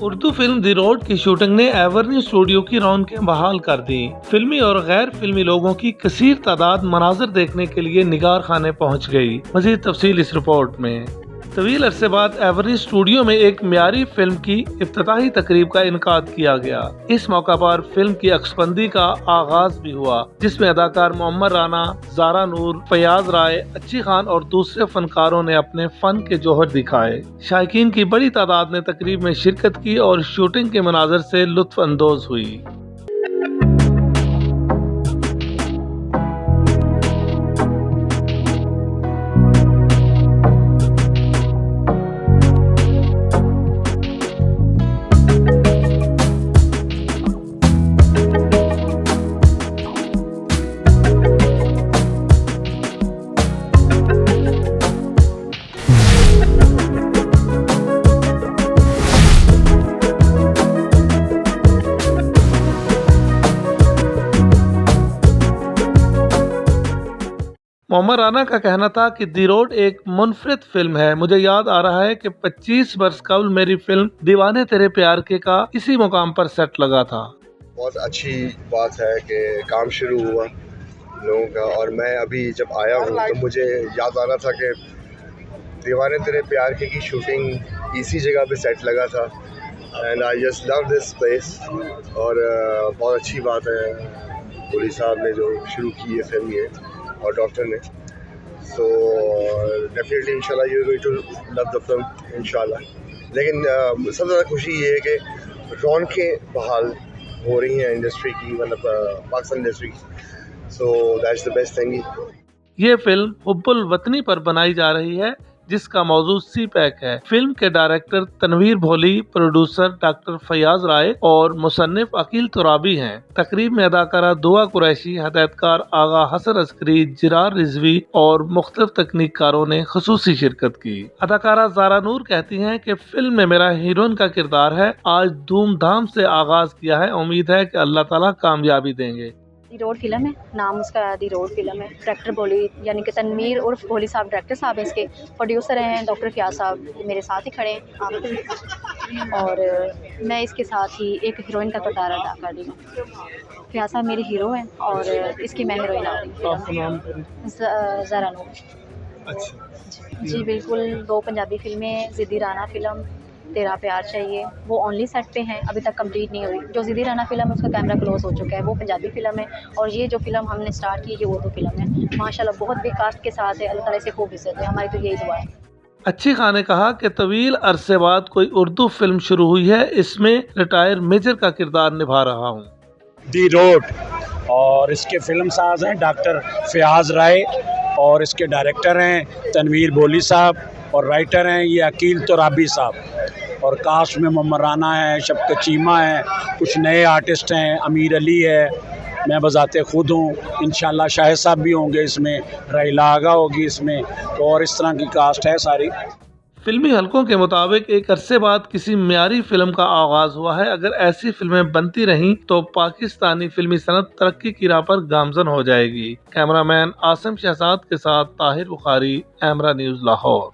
Urdu film the road की shooting ने एवरनी studio की रौनकें बहाल कर दी। फिल्मी और गैर फिल्मी लोगों की कसीर तादाद मनाजिर देखने के लिए निगार खाने पहुंच गई। मजीद तफसील इस रिपोर्ट में। तवील अरसे बाद एवरनी स्टूडियो में एक म्यारी फिल्म की इफ्तिताही तकरीब का इनकाद किया गया। इस मौका पर फिल्म की अक्सबंदी का आगाज भी हुआ, जिसमें अदाकार मोहम्मद राना, ज़ारा नूर, फयाज राय, अच्छी खान और दूसरे फनकारों ने अपने फन के जौहर दिखाए। शायकीन की बड़ी तादाद ने तकरीब में शिरकत की और शूटिंग के मनाजर से लुत्फ अंदोज हुई। मोहम्मद राना का कहना था कि दी रोड एक मुनफरिद फिल्म है। मुझे याद आ रहा है कि 25 वर्ष कबल मेरी फिल्म दीवाने तेरे प्यार के का इसी मुकाम पर सेट लगा था। बहुत अच्छी बात है कि काम शुरू हुआ लोगों का, और मैं अभी जब आया हूँ तो मुझे याद आ रहा था कि दीवाने तेरे प्यार के की शूटिंग इसी जगह पे सेट लगा था। And I just love this place. और बहुत अच्छी बात है बोली साहब ने जो शुरू की है फिल्म ये, और डॉक्टर ने। सो डेफिनेटली इंशाल्लाह you are going to love the film Inshallah. लेकिन सबसे ज़्यादा खुशी ये है कि रौनकें बहाल हो रही हैं इंडस्ट्री की, मतलब पाकिस्तान इंडस्ट्री की। So that's the best thing. ये फिल्म हुब्बुल वतनी पर बनाई जा रही है, जिसका मौजू सी पैक है। फिल्म के डायरेक्टर तनवीर भोली, प्रोड्यूसर डॉक्टर फयाज राय और मुसन्निफ अकील तुराबी हैं। तकरीब में अदाकारा दुआ कुरैशी, हदायतकार आगा हसन अस्करी, जिरार रिजवी और मुख्तलिफ तकनीककारों ने खुसूसी शिरकत की। अदाकारा ज़ारा नूर कहती हैं कि फिल्म में मेरा हीरोइन का किरदार है। आज धूमधाम से आगाज किया है, उम्मीद है कि अल्लाह ताला कामयाबी देंगे। दी रोड फिल्म है, नाम उसका दी रोड फिल्म है। डायरेक्टर भोली यानी कि तनवीर उर्फ भोली साहब डायरेक्टर साहब हैं, इसके प्रोड्यूसर हैं डॉक्टर फयाज साहब, मेरे साथ ही खड़े हैं। और मैं इसके साथ ही एक हीरोइन का किरदार अदा कर रही हूँ। फयाज साहब मेरी हीरो हैं और इसकी मैं हीरोइन आ रही हूँ। ज़ारा नूर। अच्छा जी बिल्कुल। 2 पंजाबी फिल्में, ज़िद्दी राना फिल्म, तेरा प्यार चाहिए, वो ओनली सेट पे हैं, अभी तक कंप्लीट नहीं हुई। जो ज़िद्दी राना फिल्म है उसका कैमरा क्लोज हो चुका है, वो पंजाबी फिल्म है। और ये जो फिल्म हमने स्टार्ट की ये उर्दू फिल्म है। माशाल्लाह बहुत बिग कास्ट के साथ है, अल्लाह ताला से खूब इज़्ज़त है, हमारी तो यही दुआ है। अच्छी खान ने कहा कि तवील अरसे बाद कोई उर्दू फिल्म शुरू हुई है, इसमें रिटायर मेजर का किरदार निभा रहा हूँ। दी रोड, और इसके फिल्म साज हैं डॉक्टर फयाज राय, और इसके डायरेक्टर हैं तनवीर भोली साहब, और राइटर हैं ये अकील तुराबी साहब। और कास्ट में मोहम्मद राना है, शफकत चीमा है, कुछ नए आर्टिस्ट हैं, अमीर अली है, मैं बजाते खुद हूँ, इंशाल्लाह शाहिद साहब भी होंगे इसमें, राइला आगा होगी इसमें, तो और इस तरह की कास्ट है सारी। फिल्मी हलकों के मुताबिक एक अरसे बाद किसी म्यारी फिल्म का आगाज हुआ है। अगर ऐसी फिल्में बनती रहीं तो पाकिस्तानी फिल्मी सनत तरक्की की राह पर गामजन हो जाएगी। कैमरामैन आसिम शहजाद के साथ ताहिर बुखारी, एमरा न्यूज़ लाहौर।